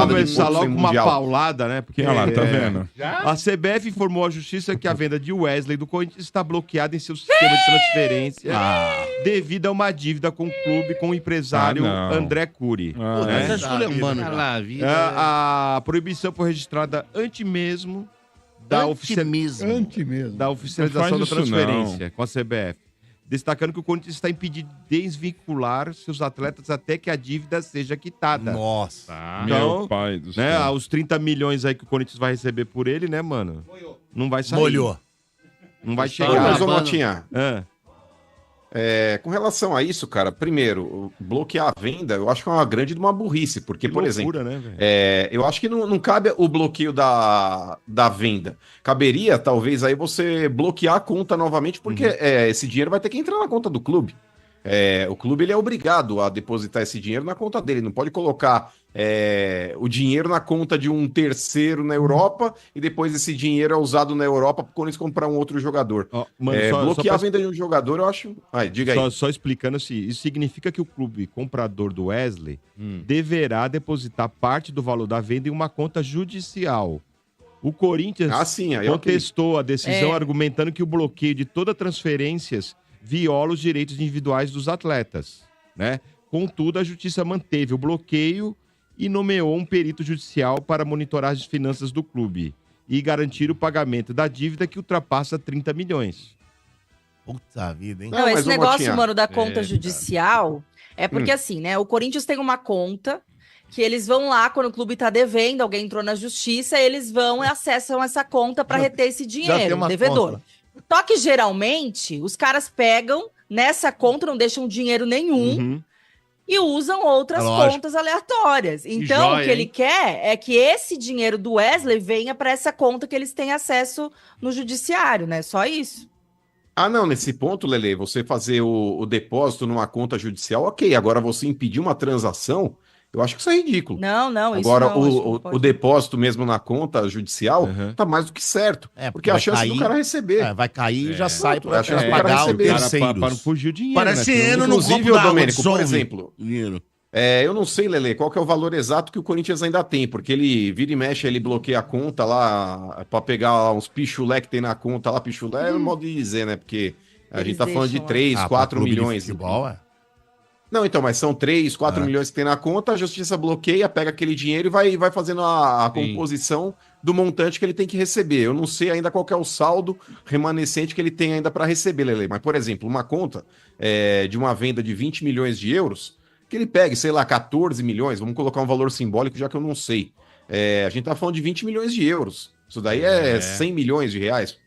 Escapada de começar pouco logo sem com uma Mundial. paulada, né? Porque Olha lá, tá vendo? a CBF informou à justiça que a venda de Wesley do Corinthians está bloqueada em seu sistema de transferência devido a uma dívida com o clube, com o empresário não. André Cury. Ah, né? Tá esculhambando já. Lá, a vida. A proibição foi registrada antes mesmo da Antimismo. da oficialização Não da faz isso, transferência com a CBF. Destacando que o Corinthians está impedido de desvincular seus atletas até que a dívida seja quitada. Nossa. Então, Meu pai do né, céu. os 30 milhões aí que o Corinthians vai receber por ele, né, mano? Não vai sair. Molhou. Não vai Não, chegar. mas, ô, Acabando. Motinha, Ah, com relação a isso, cara, primeiro, bloquear a venda, eu acho que é uma grande de uma burrice, porque, que por loucura, exemplo, né, velho? eu acho que não cabe o bloqueio da venda. Caberia, talvez, aí você bloquear a conta novamente, porque esse dinheiro vai ter que entrar na conta do clube. O clube ele é obrigado a depositar esse dinheiro na conta dele, não pode colocar o dinheiro na conta de um terceiro na Europa e depois esse dinheiro é usado na Europa para quando eles comprar um outro jogador. Ó, mano, Bloquear a pra- venda de um jogador, eu acho. Diga aí. só explicando assim, isso significa que o clube comprador do Wesley deverá depositar parte do valor da venda em uma conta judicial. O Corinthians Sim, aí ok. contestou a decisão argumentando que o bloqueio de todas as transferências viola os direitos individuais dos atletas, né? Contudo, a justiça manteve o bloqueio e nomeou um perito judicial para monitorar as finanças do clube e garantir o pagamento da dívida que ultrapassa 30 milhões. Puta vida, hein? Não, Não, mas, esse ô, negócio, Motinha, mano, da conta judicial é porque assim, né? O Corinthians tem uma conta que eles vão lá quando o clube tá devendo, alguém entrou na justiça, eles vão e acessam essa conta para reter esse tem dinheiro, uma devedor. conta. Só que geralmente os caras pegam nessa conta, não deixam dinheiro nenhum Uhum. e usam outras Lógico. contas aleatórias. Então, joia, o que ele hein? quer é que esse dinheiro do Wesley venha para essa conta que eles têm acesso no judiciário, né? Só isso. Não, nesse ponto, Lele, você fazer o depósito numa conta judicial, ok. Agora, você impedir uma transação, eu acho que isso é ridículo. Não, isso Agora, não, acho que não o pode. depósito mesmo na conta judicial Uhum. tá mais do que certo. É, porque a vai chance do cair. cara receber. Vai cair e já sai Pronto, pra a chance do cara pagar o receber. terceiros. Para não fugir o dinheiro, Parece né? Senão- ano no Inclusive, copo ô, d'água, Domênico, por dissolve exemplo, dinheiro. eu não sei, Lele, qual que é o valor exato que o Corinthians ainda tem, porque ele vira e mexe, ele bloqueia a conta lá pra pegar lá uns pichulé que tem na conta lá, pichulé é modo de dizer, né? Porque a Eles gente tá falando de deixam lá. 3, pra 4 clube de milhões. futebol, é. Não, então, mas são 3, 4 milhões que tem na conta, a justiça bloqueia, pega aquele dinheiro e vai fazendo a Sim. composição do montante que ele tem que receber. Eu não sei ainda qual que é o saldo remanescente que ele tem ainda para receber, Lele. Mas, por exemplo, uma conta de uma venda de 20 milhões de euros, que ele pegue, sei lá, 14 milhões, vamos colocar um valor simbólico, já que eu não sei. A gente tá falando de 20 milhões de euros. Isso daí é 100 milhões de reais.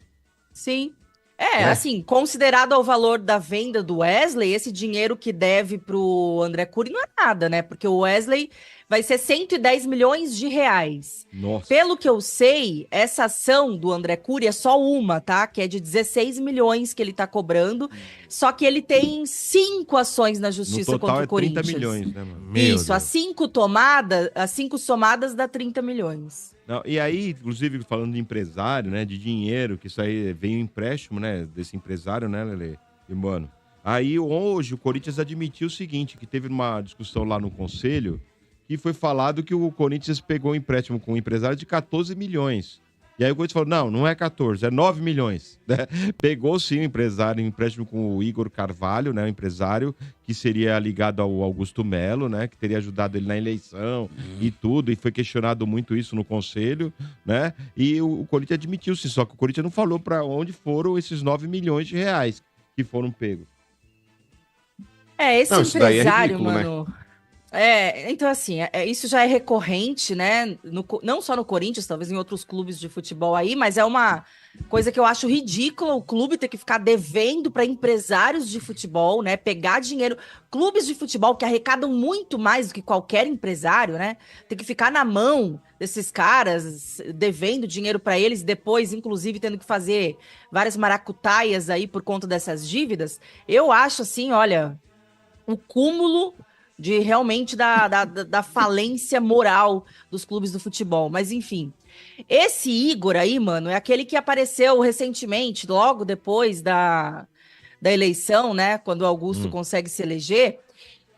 Sim. É. Assim, considerado ao valor da venda do Wesley, esse dinheiro que deve pro André Cury não é nada, né? Porque o Wesley vai ser 110 milhões de reais. Nossa. Pelo que eu sei, essa ação do André Cury é só uma, tá? Que é de 16 milhões que ele tá cobrando. Só que ele tem 5 ações na No justiça total contra é o Corinthians. 30 milhões, né, mano? Meu Isso, as 5 somadas dá 30 milhões. Não, e aí, inclusive, falando de empresário, né? De dinheiro, que isso aí veio um empréstimo, né? Desse empresário, né, Lele? E, mano, aí hoje o Corinthians admitiu o seguinte, que teve uma discussão lá no conselho, que foi falado que o Corinthians pegou um empréstimo com um empresário de 14 milhões. E aí o Corinthians falou, não é 14, é 9 milhões. Né? Pegou sim o empresário, um empréstimo com o Igor Carvalho, né? O empresário que seria ligado ao Augusto Melo, né? Que teria ajudado ele na eleição e tudo. E foi questionado muito isso no conselho, né? E o Corinthians admitiu sim, só que o Corinthians não falou para onde foram esses 9 milhões de reais que foram pegos. Esse Não, isso daí é empresário, ridículo, né? mano. Então, assim, isso já é recorrente, né? Não só no Corinthians, talvez em outros clubes de futebol aí, mas é uma coisa que eu acho ridícula o clube ter que ficar devendo para empresários de futebol, né? Pegar dinheiro. Clubes de futebol que arrecadam muito mais do que qualquer empresário, né? Tem que ficar na mão desses caras, devendo dinheiro para eles, depois, inclusive, tendo que fazer várias maracutaias aí por conta dessas dívidas. Eu acho, assim, olha, o cúmulo de realmente da falência moral dos clubes do futebol. Mas, enfim, esse Igor aí, mano, é aquele que apareceu recentemente, logo depois da eleição, né? Quando o Augusto consegue se eleger.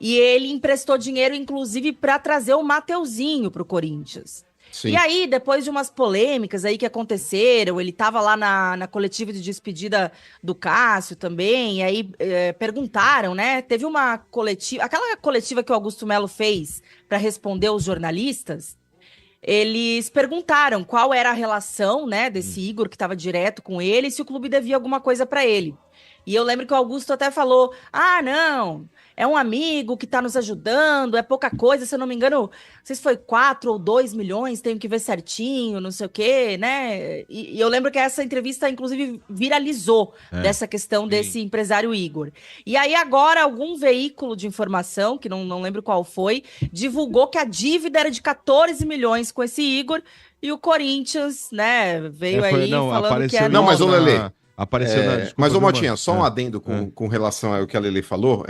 E ele emprestou dinheiro, inclusive, para trazer o Mateuzinho para o Corinthians. Sim. E aí, depois de umas polêmicas aí que aconteceram, ele estava lá na coletiva de despedida do Cássio também, e aí perguntaram, né? Teve uma coletiva, aquela coletiva que o Augusto Melo fez para responder os jornalistas, eles perguntaram qual era a relação, né, desse Igor que estava direto com ele, e se o clube devia alguma coisa para ele. E eu lembro que o Augusto até falou: ah, não, é um amigo que está nos ajudando, é pouca coisa, se eu não me engano, não sei se foi 4 ou 2 milhões, tenho que ver certinho, não sei o quê, né? E eu lembro que essa entrevista, inclusive, viralizou dessa questão desse empresário Igor. E aí agora algum veículo de informação, que não lembro qual foi, divulgou que a dívida era de 14 milhões com esse Igor, e o Corinthians, né, veio falando que era... Não, mas o Lelê... Apareceu mas, ô Motinha, só um adendo com relação ao que a Lele falou.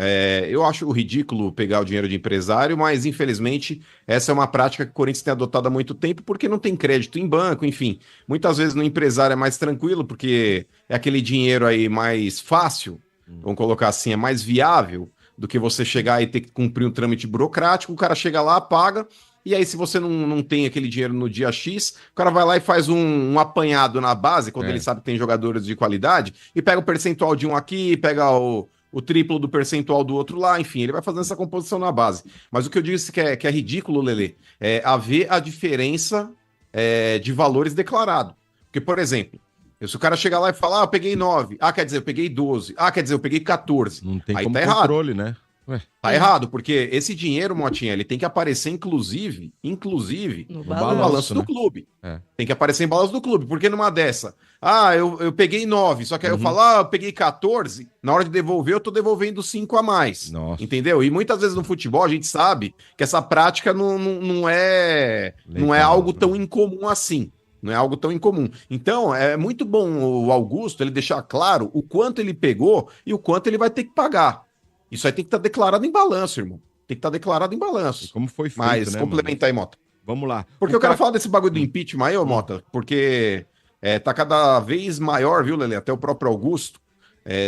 Eu acho ridículo pegar o dinheiro de empresário, mas infelizmente essa é uma prática que o Corinthians tem adotado há muito tempo porque não tem crédito em banco, enfim. Muitas vezes no empresário é mais tranquilo porque é aquele dinheiro aí mais fácil, vamos colocar assim, é mais viável do que você chegar e ter que cumprir um trâmite burocrático. O cara chega lá, paga. E aí, se você não tem aquele dinheiro no dia X, o cara vai lá e faz um apanhado na base, quando ele sabe que tem jogadores de qualidade, e pega o percentual de um aqui, pega o triplo do percentual do outro lá, enfim, ele vai fazendo essa composição na base. Mas o que eu disse que é ridículo, Lelê, é haver a diferença de valores declarado. Porque, por exemplo, se o cara chegar lá e falar, eu peguei 9, quer dizer, eu peguei 12, quer dizer, eu peguei 14. Não tem aí como tá errado. Controle, né? Tá errado, porque esse dinheiro, Motinha, ele tem que aparecer, inclusive, no balanço do clube. Tem que aparecer em balanço do clube, porque numa dessa, eu peguei 9, só que aí eu falo, eu peguei 14, na hora de devolver, eu tô devolvendo 5 a mais. Nossa. Entendeu? E muitas vezes no futebol a gente sabe que essa prática não é algo tão incomum assim. Não é algo tão incomum. Então, é muito bom o Augusto ele deixar claro o quanto ele pegou e o quanto ele vai ter que pagar. Isso aí tem que estar declarado em balanço, irmão. Tem que estar declarado em balanço. E como foi feito, mas complementa aí, Mota. Vamos lá. Porque eu quero falar desse bagulho do impeachment aí, ô Mota, porque tá cada vez maior, viu, Lelê? Até o próprio Augusto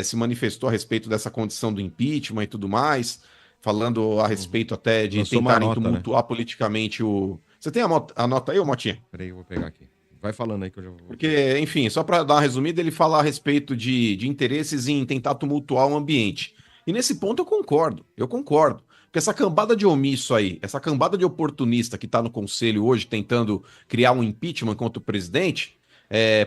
se manifestou a respeito dessa condição do impeachment e tudo mais, falando a respeito até de tentarem tumultuar politicamente o... Você tem a nota aí, ô Motinha? Peraí, eu vou pegar aqui. Vai falando aí que eu já vou... Porque, enfim, só para dar uma resumida, ele fala a respeito de interesses em tentar tumultuar o ambiente. E nesse ponto eu concordo. Porque essa cambada de omisso aí, essa cambada de oportunista que tá no conselho hoje tentando criar um impeachment contra o presidente,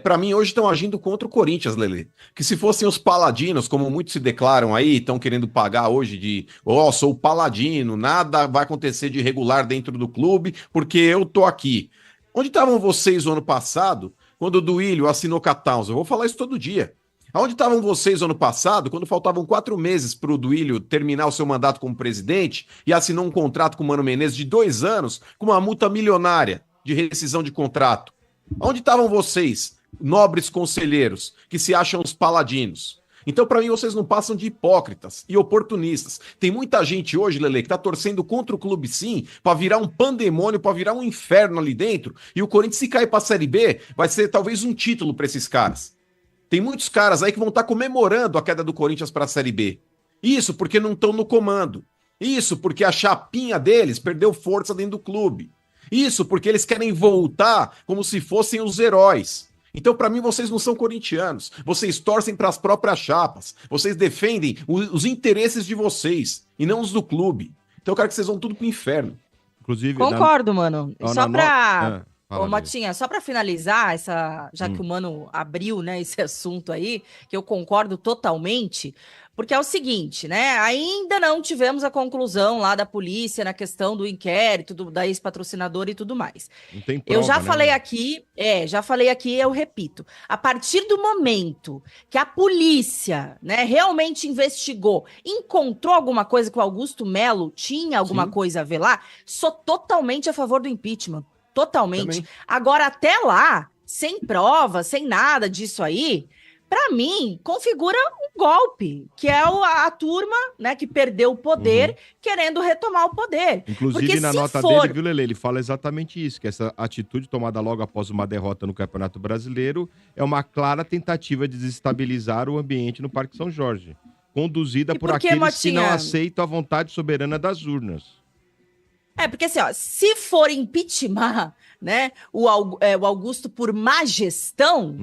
para mim hoje estão agindo contra o Corinthians, Lelê. Que se fossem os paladinos, como muitos se declaram aí, estão querendo pagar hoje de, sou o paladino, nada vai acontecer de irregular dentro do clube, porque eu tô aqui. Onde estavam vocês o ano passado, quando o Duílio assinou com a Townsend? Eu vou falar isso todo dia. Aonde estavam vocês ano passado, quando faltavam 4 meses para o Duílio terminar o seu mandato como presidente e assinou um contrato com o Mano Menezes de 2 anos, com uma multa milionária de rescisão de contrato? Aonde estavam vocês, nobres conselheiros, que se acham os paladinos? Então, para mim, vocês não passam de hipócritas e oportunistas. Tem muita gente hoje, Lele, que tá torcendo contra o clube, sim, para virar um pandemônio, para virar um inferno ali dentro. E o Corinthians, se cair para a Série B, vai ser talvez um título para esses caras. Tem muitos caras aí que vão estar comemorando a queda do Corinthians para a Série B. Isso porque não estão no comando. Isso porque a chapinha deles perdeu força dentro do clube. Isso porque eles querem voltar como se fossem os heróis. Então, para mim, vocês não são corintianos. Vocês torcem para as próprias chapas. Vocês defendem os interesses de vocês e não os do clube. Então, eu quero que vocês vão tudo pro inferno. Inclusive, concordo, mano. Só para... Ô, Motinha, só para finalizar, já que o Mano abriu, né, esse assunto aí, que eu concordo totalmente, porque é o seguinte, né, ainda não tivemos a conclusão lá da polícia na questão do inquérito, da ex-patrocinadora e tudo mais. Não tem prova, eu já falei aqui, eu repito, a partir do momento que a polícia, né, realmente investigou, encontrou alguma coisa que o Augusto Melo tinha alguma coisa a ver lá, sou totalmente a favor do impeachment. Totalmente. Também. Agora, até lá, sem prova, sem nada disso aí, para mim, configura um golpe, que é a turma, né, que perdeu o poder, querendo retomar o poder. Inclusive, porque na nota dele, viu, Lelê, ele fala exatamente isso, que essa atitude tomada logo após uma derrota no Campeonato Brasileiro é uma clara tentativa de desestabilizar o ambiente no Parque São Jorge. conduzida E por por que, aqueles que não Motinha? aceitam a vontade soberana das urnas. Porque assim, ó, se for impeachment, né, o Augusto por má gestão,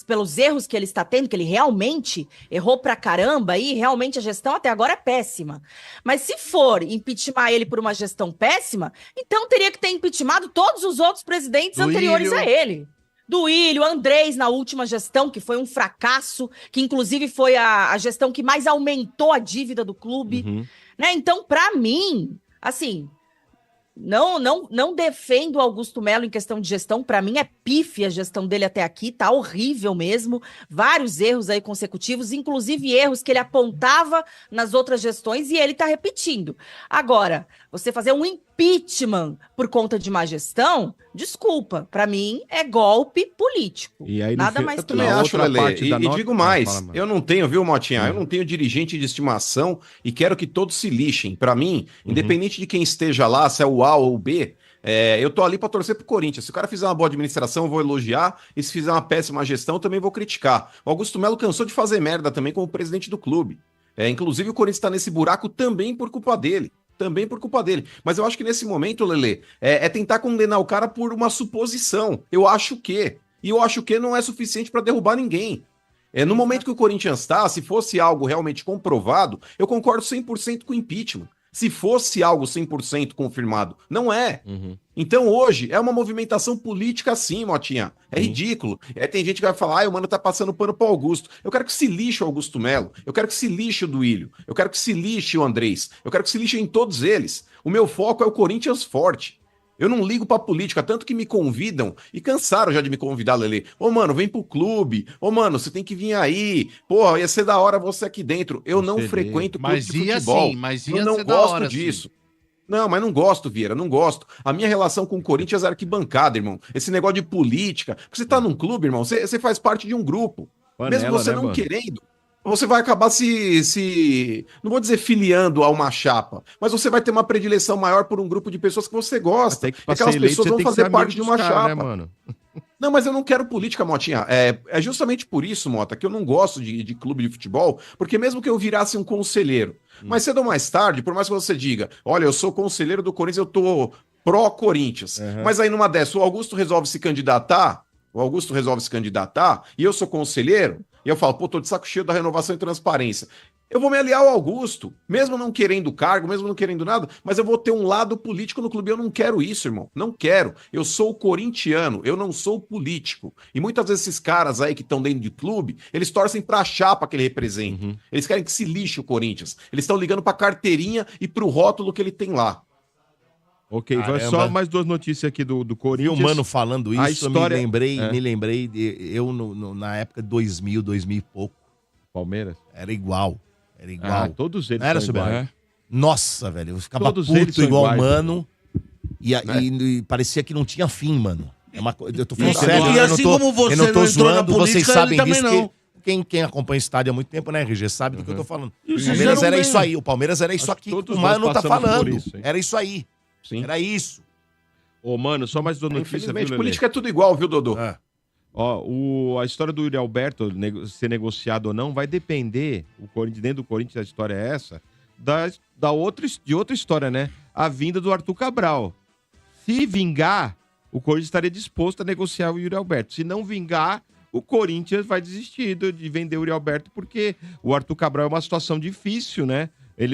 pelos erros que ele está tendo, que ele realmente errou pra caramba e realmente a gestão até agora é péssima. Mas se for impeachment ele por uma gestão péssima, então teria que ter impeachmentado todos os outros presidentes anteriores a ele. Do Duílio, Andrés na última gestão, que foi um fracasso, que inclusive foi a gestão que mais aumentou a dívida do clube, né? Então, pra mim, assim, não defendo o Augusto Melo em questão de gestão. Para mim é pífia a gestão dele até aqui, tá horrível mesmo. Vários erros aí consecutivos, inclusive erros que ele apontava nas outras gestões e ele tá repetindo. Agora, você fazer um impeachment por conta de má gestão, desculpa, para mim é golpe político. E aí, Nada mais Eu que também isso. acho, outra Lelê, parte da e nota- digo Ah, mais, fala, mano. eu não tenho, viu, Motinha? Eu não tenho dirigente de estimação e quero que todos se lixem. Pra mim, independente de quem esteja lá, se é o A ou o B, eu tô ali pra torcer pro Corinthians. Se o cara fizer uma boa administração, eu vou elogiar, e se fizer uma péssima gestão, eu também vou criticar. O Augusto Melo cansou de fazer merda também como presidente do clube. Inclusive, o Corinthians tá nesse buraco também por culpa dele. Também por culpa dele. Mas eu acho que nesse momento, Lelê, é tentar condenar o cara por uma suposição. Eu acho que. E eu acho que não é suficiente pra derrubar ninguém. No momento que o Corinthians está, se fosse algo realmente comprovado, eu concordo 100% com o impeachment. Se fosse algo 100% confirmado, não é. Então hoje é uma movimentação política sim, Motinha. É ridículo. Tem gente que vai falar, o mano tá passando pano pro Augusto. Eu quero que se lixe o Augusto Melo. Eu quero que se lixe o Duílio. Eu quero que se lixe o Andrés. Eu quero que se lixe em todos eles. O meu foco é o Corinthians forte. Eu não ligo pra política, tanto que me convidam, e cansaram já de me convidar, Lelê. Ô, mano, vem pro clube. Ô, mano, você tem que vir aí. Pô, ia ser da hora você aqui dentro. Eu não frequento clube Mas de ia futebol. sim, mas ia Eu não ser da gosto hora, disso. Não, mas não gosto, Vieira, não gosto. A minha relação com o Corinthians é arquibancada, irmão. Esse negócio de política. Você tá num clube, irmão, você faz parte de um grupo. Panela, Mesmo você né, não mano? querendo, você vai acabar não vou dizer filiando a uma chapa, mas você vai ter uma predileção maior por um grupo de pessoas que você gosta. Até que pra Aquelas ser eleito, pessoas você vão tem que ser fazer parte de amigo uma dos caras, chapa. né, mano? Não, mas eu não quero política, Motinha. É justamente por isso, Mota, que eu não gosto de clube de futebol, porque mesmo que eu virasse um conselheiro, mais cedo ou mais tarde, por mais que você diga, olha, eu sou conselheiro do Corinthians, eu tô pró-Corinthians. Mas aí numa dessa, o Augusto resolve se candidatar, e eu sou conselheiro, e eu falo, pô, tô de saco cheio da renovação e transparência. Eu vou me aliar ao Augusto, mesmo não querendo cargo, mesmo não querendo nada, mas eu vou ter um lado político no clube. Eu não quero isso, irmão. Não quero. Eu sou corintiano, eu não sou político. E muitas vezes esses caras aí que estão dentro de clube, eles torcem pra chapa que ele representa. Eles querem que se lixe o Corinthians. Eles estão ligando pra carteirinha e pro rótulo que ele tem lá. Ok, vai Caramba. só mais duas notícias aqui do E Corinthians. o mano falando A isso, história- me lembrei eu na época de 2000 e pouco, Palmeiras? era igual. Era igual. Ah, todos eles Não era, são Silvério? iguais. Nossa, velho, eu ficava Todos eles puto são igual iguais, mano. E parecia que não tinha fim, mano. Eu tô falando Isso, sério, e eu assim não tô, como você eu não tô não entrou na zoando, vocês política, sabem ele também disso. não. Quem acompanha o estádio há muito tempo, né, RG, sabe do que eu tô falando. O vocês Palmeiras eram era bem. isso aí, o Palmeiras era isso Acho que aqui que todos o nós mano tá passamos por falando. isso, hein? Era isso aí. Sim. Era isso. Ô, mano, só mais duas notícias, viu, Infelizmente, Lelê? política é tudo igual, viu, Dodô? Ah. Ó, a história do Yuri Alberto ser negociado ou não vai depender, o Corinthians, dentro do Corinthians a história é essa, de outra história, né? A vinda do Arthur Cabral. Se vingar, o Corinthians estaria disposto a negociar o Yuri Alberto. Se não vingar, o Corinthians vai desistir de vender o Yuri Alberto, porque o Arthur Cabral é uma situação difícil, né?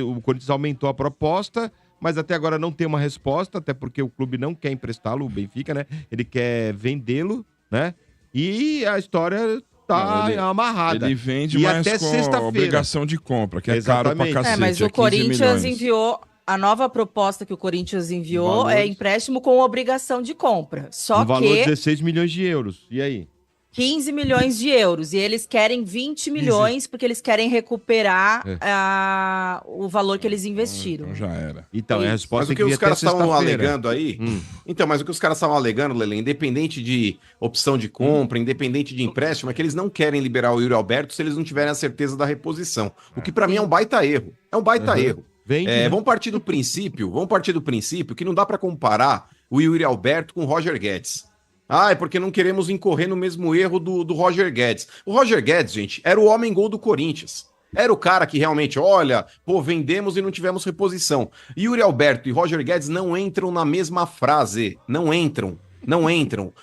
O Corinthians aumentou a proposta, mas até agora não tem uma resposta, até porque o clube não quer emprestá-lo, o Benfica, né? Ele quer vendê-lo, né? E a história tá Não, ele- amarrada. Ele vende E mais até com sexta-feira. obrigação de compra, que é caro pra Exatamente. cacete. Mas o 15 Corinthians milhões. enviou. A nova proposta que o Corinthians enviou Valores. é empréstimo com obrigação de compra. Só Um valor de que 16 milhões de euros. E aí? 15 milhões de euros. E eles querem 20 milhões porque eles querem recuperar o valor que eles investiram. Então já era. Então, é a Mas resposta o que os vir até caras estavam sexta-feira. alegando aí. Hum. Então, mas o que os caras estavam alegando, Lele, independente de opção de compra, independente de empréstimo, é que eles não querem liberar o Yuri Alberto se eles não tiverem a certeza da reposição. O que pra mim é um baita erro. É um baita erro. Vende, né? Vamos partir do princípio que não dá pra comparar o Yuri Alberto com o Roger Guedes. Ah, é porque não queremos incorrer no mesmo erro do Roger Guedes. O Roger Guedes, gente, era o homem-gol do Corinthians. Era o cara que realmente, olha, pô, vendemos e não tivemos reposição. Yuri Alberto e Roger Guedes não entram na mesma frase. Não entram.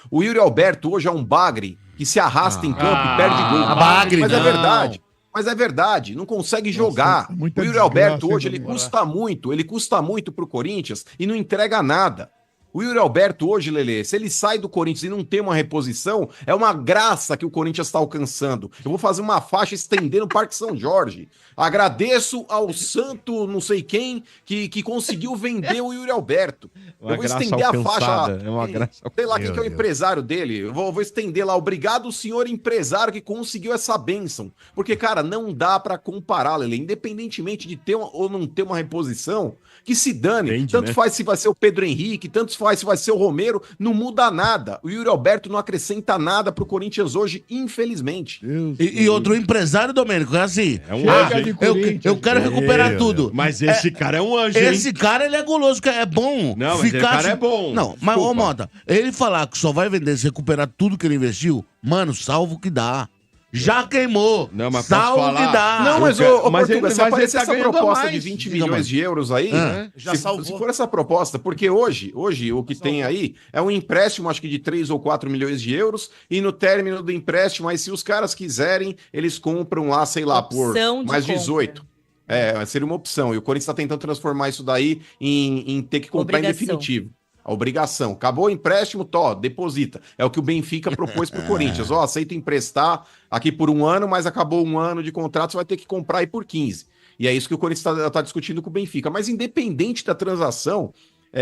O Yuri Alberto hoje é um bagre que se arrasta em campo e perde gol. Bagre, Mas não. é verdade. Não consegue jogar. muita O Yuri desgraça, Alberto hoje, hein, ele custa muito pro Corinthians e não entrega nada. O Yuri Alberto hoje, Lelê, se ele sai do Corinthians e não tem uma reposição, é uma graça que o Corinthians está alcançando. Eu vou fazer uma faixa estender no Parque São Jorge. Agradeço ao santo não sei quem que conseguiu vender o Yuri Alberto. Uma Eu vou graça estender a faixa lá. alcançada, é uma graça Sei lá quem Meu que é o Deus. empresário dele. Eu vou estender lá. Obrigado, senhor empresário, que conseguiu essa bênção. Porque, cara, não dá pra comparar, Lelê. Independentemente de ter ou não ter uma reposição, que se dane. Entende, Tanto né? faz se vai ser o Pedro Henrique, tanto faz se vai ser o Romero, não muda nada. O Yuri Alberto não acrescenta nada pro Corinthians hoje, infelizmente. E outro empresário, Domênico, é assim. É um Chega anjo, de hein? Corinthians. Eu quero recuperar tudo. Mas esse cara é um anjo, hein? Esse cara, ele é goloso, é bom. Não, mas esse cara é bom. Não, mas, ô, Desculpa. Mota, ele falar que só vai vender se recuperar tudo que ele investiu, mano, salvo que dá. Já queimou. Não, mas posso salvo falar? que dá. Não, mas, quero- ô, mas Portuga, ele- se mas aparecer ele tá essa ganhando proposta mais. de 20 Diga milhões mais. de euros aí, Já se salvou. for essa proposta, porque hoje o que tem aí é um empréstimo, acho que de 3 ou 4 milhões de euros, e no término do empréstimo, aí se os caras quiserem, eles compram lá, sei lá, por Opção de mais compra. 18. É, seria uma opção. E o Corinthians está tentando transformar isso daí em ter que comprar em Obrigação. definitivo. A obrigação. Acabou o empréstimo, deposita. É o que o Benfica propôs pro Corinthians. Aceita emprestar aqui por 1 ano, mas acabou 1 ano de contrato, você vai ter que comprar aí por 15. E é isso que o Corinthians tá discutindo com o Benfica. Mas independente da transação,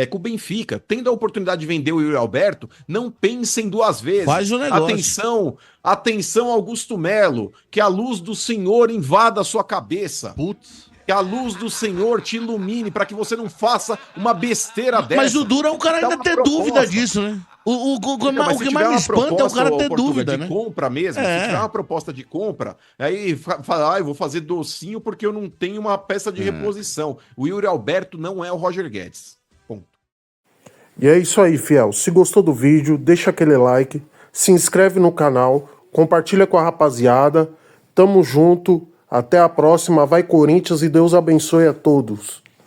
com o Benfica, tendo a oportunidade de vender o Yuri Alberto, não pensem 2 vezes. Faz o negócio. Atenção, Augusto Melo, que a luz do Senhor invada a sua cabeça. Putz. Que a luz do Senhor te ilumine para que você não faça uma besteira dessa. Mas o duro é o cara Dá ainda uma ter proposta. dúvida disso, né? O Então, mas que se tiver mais me uma espanta é o proposta, cara ô, ter Portuga, dúvida, de né? compra mesmo, É. se tiver uma proposta de compra, aí fala, eu vou fazer docinho porque eu não tenho uma peça de reposição. O Yuri Alberto não é o Roger Guedes. Ponto. E é isso aí, fiel. Se gostou do vídeo, deixa aquele like, se inscreve no canal, compartilha com a rapaziada. Tamo junto. Até a próxima. Vai Corinthians e Deus abençoe a todos.